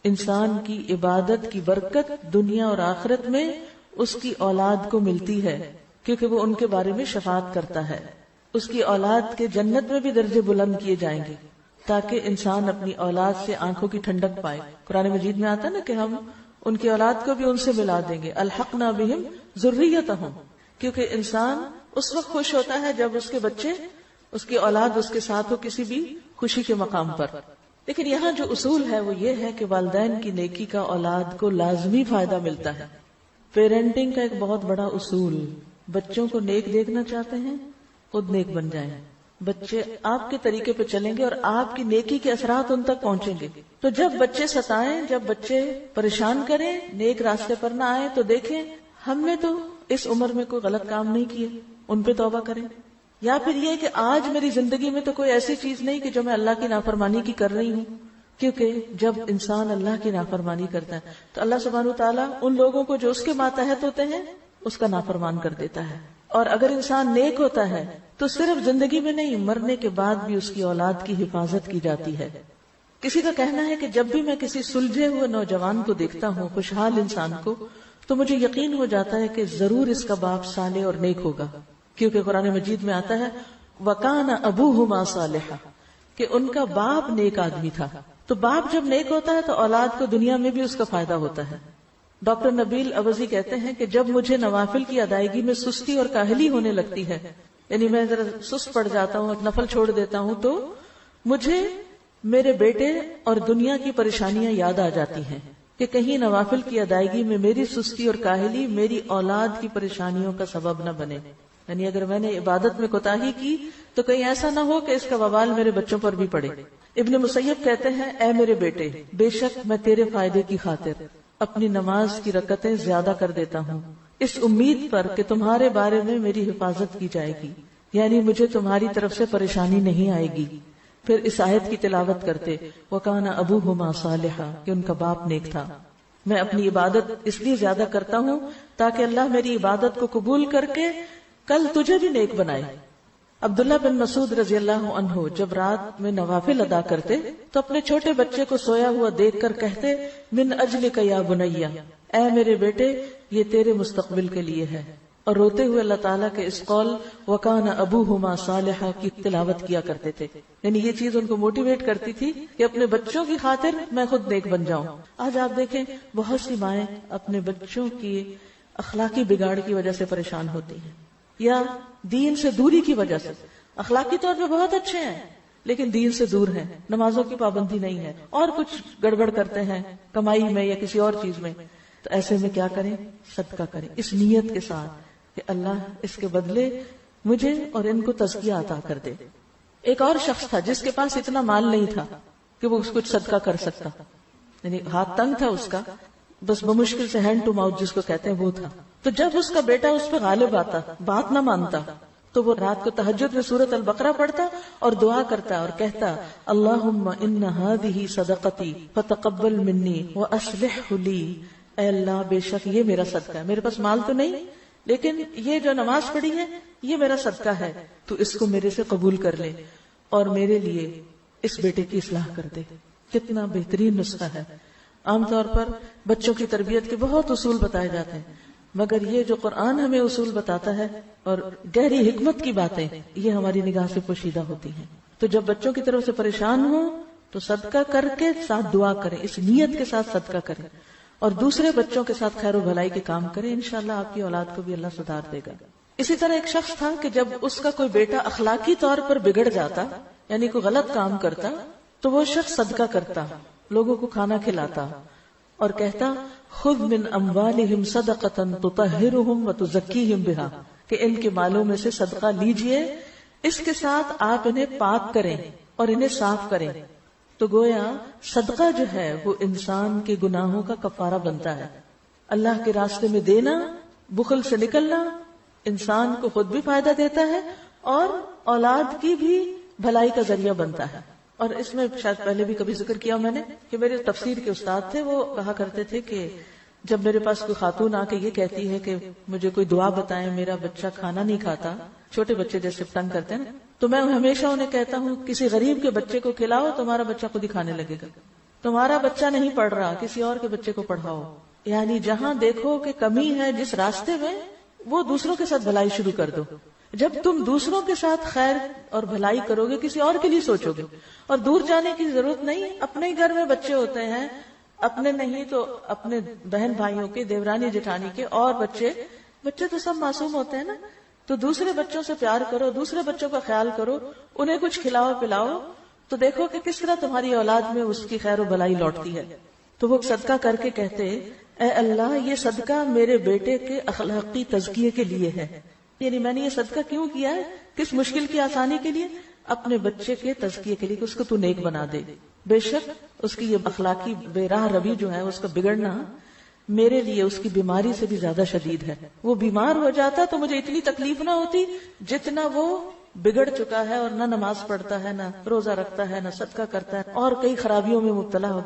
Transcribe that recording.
انسان کی عبادت کی برکت دنیا اور آخرت میں اس کی اولاد کو ملتی ہے، کیونکہ وہ ان کے بارے میں شفاعت کرتا ہے. اس کی اولاد کے جنت میں بھی درجے بلند کیے جائیں گے تاکہ انسان اپنی اولاد سے آنکھوں کی ٹھنڈک پائے. قرآن مجید میں آتا ہے نا کہ ہم ان کی اولاد کو بھی ان سے ملا دیں گے، الحقنا بہم ذریتہم. کیونکہ انسان اس وقت خوش ہوتا ہے جب اس کے بچے، اس کی اولاد اس کے ساتھ ہو کسی بھی خوشی کے مقام پر. لیکن یہاں جو اصول ہے وہ یہ ہے کہ والدین کی نیکی کا اولاد کو لازمی فائدہ ملتا ہے. پیرنٹنگ کا ایک بہت بڑا اصول، بچوں کو نیک دیکھنا چاہتے ہیں خود نیک بن جائیں. بچے آپ کے طریقے پہ چلیں گے اور آپ کی نیکی کے اثرات ان تک پہنچیں گے. تو جب بچے ستائیں، جب بچے پریشان کریں، نیک راستے پر نہ آئے تو دیکھیں ہم نے تو اس عمر میں کوئی غلط کام نہیں کیے، ان پہ توبہ کریں. یا پھر یہ کہ آج میری زندگی میں تو کوئی ایسی چیز نہیں کہ جو میں اللہ کی نافرمانی کی کر رہی ہوں. کیونکہ جب انسان اللہ کی نافرمانی کرتا ہے تو اللہ سبحانہ وتعالیٰ ان لوگوں کو جو اس کے ماتحت ہوتے ہیں اس کا نافرمان کر دیتا ہے. اور اگر انسان نیک ہوتا ہے تو صرف زندگی میں نہیں، مرنے کے بعد بھی اس کی اولاد کی حفاظت کی جاتی ہے. کسی کا کہنا ہے کہ جب بھی میں کسی سلجھے ہوئے نوجوان کو دیکھتا ہوں، خوشحال انسان کو، تو مجھے یقین ہو جاتا ہے کہ ضرور اس کا باپ صالح اور نیک ہوگا. کیونکہ قرآن مجید میں آتا ہے وَكَانَ أَبُوهُمَا صَالِحًا، کہ ان کا باپ نیک آدمی تھا. تو باپ جب نیک ہوتا ہے تو اولاد کو دنیا میں بھی اس کا فائدہ ہوتا ہے. ڈاکٹر نبیل عوضی کہتے ہیں کہ جب مجھے نوافل کی ادائیگی میں سستی اور کاہلی ہونے لگتی ہے، یعنی میں ذرا سست پڑ جاتا ہوں، نفل چھوڑ دیتا ہوں، تو مجھے میرے بیٹے اور دنیا کی پریشانیاں یاد آ جاتی ہیں کہ کہیں نوافل کی ادائیگی میں میری سستی اور کاہلی میری اولاد کی پریشانیوں کا سبب نہ بنے. یعنی اگر میں نے عبادت میں کوتاہی کی تو کہیں ایسا نہ ہو کہ اس کا وبال میرے بچوں پر بھی پڑے. ابن مسیب کہتے ہیں اے میرے بیٹے، بے شک میں تیرے فائدے کی خاطر اپنی نماز کی رکعتیں زیادہ کر دیتا ہوں، اس امید پر کہ تمہارے بارے میں میری حفاظت کی جائے گی، یعنی مجھے تمہاری طرف سے پریشانی نہیں آئے گی. پھر اس آیت کی تلاوت کرتے وَكَانَ أَبُوهُمَا صَالِحًا، کہ ان کا باپ نیک تھا. میں اپنی عبادت اس لیے زیادہ کرتا ہوں تاکہ اللہ میری عبادت کو قبول کر کے کل تجھے بھی نیک بنائے. عبداللہ بن مسعود رضی اللہ عنہ جب رات میں نوافل ادا کرتے تو اپنے چھوٹے بچے کو سویا ہوا دیکھ کر کہتے من اجلک یا بنیا، اے میرے بیٹے یہ تیرے مستقبل کے لیے ہے. اور روتے ہوئے اللہ تعالیٰ کے اس قول وَكَانَ أَبُوهُمَا صَالِحًا کی تلاوت کیا کرتے تھے. یعنی یہ چیز ان کو موٹیویٹ کرتی تھی کہ اپنے بچوں کی خاطر میں خود نیک بن جاؤں. آج آپ دیکھیں بہت سی مائیں اپنے بچوں کی اخلاقی بگاڑ کی وجہ سے پریشان ہوتی ہیں یا دین سے دوری کی وجہ سے. اخلاقی طور پہ بہت اچھے ہیں لیکن دین سے دور ہیں، نمازوں کی پابندی نہیں ہے اور کچھ گڑبڑ کرتے ہیں کمائی میں یا کسی اور چیز میں. تو ایسے میں کیا کریں؟ صدقہ کریں اس نیت کے ساتھ کہ اللہ اس کے بدلے مجھے اور ان کو تزکیہ عطا کر دے. ایک اور شخص تھا جس کے پاس اتنا مال نہیں تھا کہ وہ کچھ صدقہ کر سکتا، یعنی ہاتھ تنگ تھا اس کا، بس بمشکل سے ہینڈ ٹو ماؤتھ جس کو کہتے ہیں وہ تھا. تو جب اس کا بیٹا اس پہ غالب آتا، بات نہ مانتا، تو وہ رات کو تہجد میں سورۃ البقرہ پڑھتا اور دعا کرتا اور کہتا اللہم ان ہذہ صدقتی فتقبل منی واصلح لی، اے اللہ بے شک یہ میرا صدقہ ہے، میرے پاس مال تو نہیں لیکن یہ جو نماز پڑھی ہے یہ میرا صدقہ ہے، تو اس کو میرے سے قبول کر لے اور میرے لیے اس بیٹے کی اصلاح کر دے. کتنا بہترین نسخہ ہے. عام طور پر بچوں کی تربیت کے بہت اصول بتائے جاتے ہیں مگر یہ جو قرآن ہمیں اصول بتاتا ہے اور گہری حکمت کی باتیں یہ ہماری نگاہ سے پوشیدہ ہوتی ہیں. تو جب بچوں کی طرف سے پریشان ہو تو صدقہ کر کے ساتھ دعا کریں، اس نیت کے ساتھ صدقہ کریں اور دوسرے بچوں کے ساتھ خیر و بھلائی کے کام کریں، انشاءاللہ آپ کی اولاد کو بھی اللہ سدھار دے گا. اسی طرح ایک شخص تھا کہ جب اس کا کوئی بیٹا اخلاقی طور پر بگڑ جاتا یعنی کوئی غلط کام کرتا تو وہ شخص صدقہ کرتا، لوگوں کو کھانا کھلاتا اور کہتا خذ من اموالہم صدقۃ تطہرہم وتزکیہم بہا، کہ ان کے مالوں میں سے صدقہ لیجئے، اس کے ساتھ آپ انہیں پاک کریں اور انہیں صاف کریں. تو گویا صدقہ جو ہے وہ انسان کے گناہوں کا کفارہ بنتا ہے. اللہ کے راستے میں دینا، بخل سے نکلنا انسان کو خود بھی فائدہ دیتا ہے اور اولاد کی بھی بھلائی کا ذریعہ بنتا ہے. اور اس میں شاید پہلے بھی کبھی ذکر کیا میں نے کہ میرے تفسیر کے استاد تھے، وہ کہا کرتے تھے کہ جب میرے پاس کوئی خاتون آ کے یہ کہتی ہے کہ مجھے کوئی دعا بتائیں، میرا بچہ کھانا نہیں کھاتا، چھوٹے بچے جیسے تنگ کرتے ہیں نا، تو میں ہمیشہ انہیں کہتا ہوں کسی غریب کے بچے کو کھلاؤ تمہارا بچہ خود ہی کھانے لگے گا. تمہارا بچہ نہیں پڑھ رہا، کسی اور کے بچے کو پڑھاؤ. یعنی جہاں دیکھو کہ کمی ہے جس راستے میں، وہ دوسروں کے ساتھ بھلائی شروع کر دو. جب تم دوسروں کے ساتھ خیر اور بھلائی کرو گے، کسی اور کے لیے سوچو گے. اور دور جانے کی ضرورت نہیں، اپنے ہی گھر میں بچے ہوتے ہیں، اپنے نہیں تو اپنے بہن بھائیوں کے، دیورانی جٹھانی کے، اور بچے تو سب معصوم ہوتے ہیں نا. تو دوسرے بچوں سے پیار کرو، دوسرے بچوں کا خیال کرو، انہیں کچھ کھلاؤ پلاؤ، تو دیکھو کہ کس طرح تمہاری اولاد میں اس کی خیر و بھلائی لوٹتی ہے. تو وہ صدقہ کر کے کہتے، اے اللہ یہ صدقہ میرے بیٹے کے اخلاقی تزکیے کے لیے ہے. یعنی میں نے یہ صدقہ کیوں کیا ہے؟ کس مشکل کی آسانی کے لیے؟ اپنے بچے کے تزکیے کے لیے، کہ اس کو تو نیک بنا دے. بے شک اس کی یہ اخلاقی بے راہ روی جو ہے، اس کا بگڑنا میرے لیے اس کی بیماری سے بھی زیادہ شدید ہے. وہ بیمار ہو جاتا تو مجھے اتنی تکلیف نہ ہوتی جتنا وہ بگڑ چکا ہے اور نہ نماز پڑھتا ہے، نہ روزہ رکھتا ہے، نہ صدقہ کرتا ہے، اور کئی خرابیوں میں مبتلا ہو گیا.